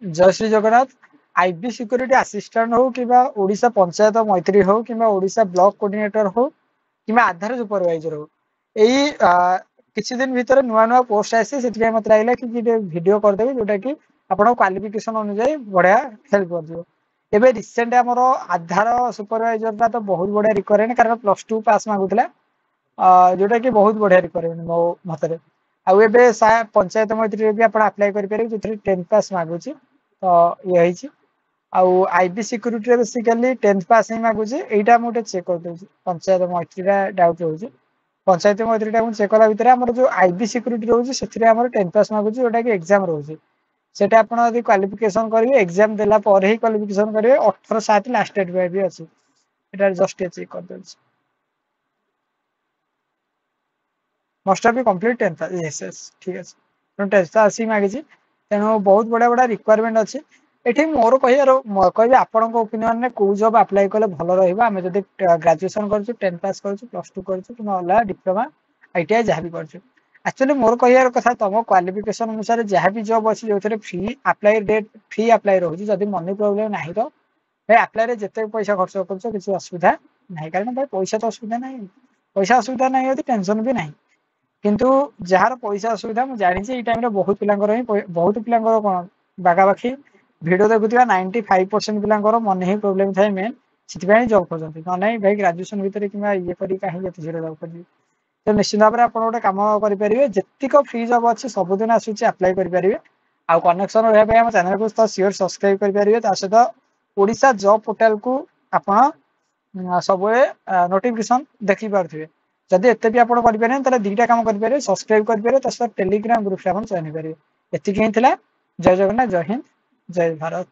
जय Shri Jagannath. IB security assistant हो कि ओडिशा पंचायत मैत्री हो कि ओडिशा ब्लॉक कोऑर्डिनेटर हो कि आधार सुपरवाइजर हो यही किसी दिन भीतर नुआ नुआ पोस्ट आसी से मत लगे कि वीडियो करदेवी जोटा कि आप क्वालिफिकेशन अनुसार बढ़िया हेल्प कर एबे रिसेंट आमर आधार सुपरवाइजर तो बहुत बढ़िया रिक्वायरमेंट कारण +2 पास मागुला जोटा कि बहुत बढ़िया रिक्वायरमेंट मो मत आउ एबे पंचायत मैत्री भी आप अप्लाई करेंगे जो 10th पास मागुची तो ये आउ आईबी सिक्यूरिटी बेसिकली 10th पास ही मागुची एटा मुझे चेक कर दउची पंचायत मैत्री डाउट रोचे पंचायत मैत्री चेक कला भितर आमर जो आईबी सिक्यूरिटी रोचे से आमर 10th पास मागुची जोटा कि एग्जाम रोचे सेटा आपण यदि क्वालिफिकेशन करेंगे एग्जाम देला पर ही क्वालिफिकेशन करेंगे 18/7 लास्ट डेट भी अच्छी एटा जस्ट चेक कर दउची must be complete 10th yes yes ठीक है 10th आसी मागिची तेणु बहुत बड़ा बड़ा रिक्वायरमेंट अच्छी ये मोर कह आपण ओपिनियन में कौ जब अप्लाई कले भल रही जब ग्राजुएसन कर 10th पास कर +2 कर डिप्लोमा आईटीआई जहाँ भी कर एक्चुअली मोर कह कथा तुम क्वालिफिकेशन अनुसार जहाँ भी जॉब अच्छी जो free apply debt free apply रोचे जब मनी प्रोब्लेम ना तो भाई अप्लाई जिते पैसा खर्च कर किसी असुविधा ना कारण भाई पैसा तो असुविधा ना पैसा असुविधा ना टेंशन भी ना किंतु जार पैसा असुविधा मुझे जानी टाइम बहुत पिलांकर ही बहुत पिलांकर कौन बागाबाखी भिडियो देखुवा 95% पिलांकर मन ही प्रोब्लेम थाए मेन से जॉब खोजती ना ना भाई ग्राजुएसन भितर कि ये कहीं झीरो जॉब कर तो निश्चित भाव में आप गोटे कम करेंगे जितक फ्री जॉब अच्छे सबुदिन आसूँ अप्लाई करेंगे आउ कनेक्शन रहा चैनल को तो सियोर सब्सक्राइब करेंगे सहित ओडिशा जॉब पोर्टाल को आप सब नोटिफिकेशन देखी पारे जदि एत भी आप करेंगे दुईटा कम करेंगे सब्सक्राइब करेंगे टेलीग्राम ग्रुप से आप जॉइन करेंगे एति जय जगन्नाथ जय हिंद जय भारत।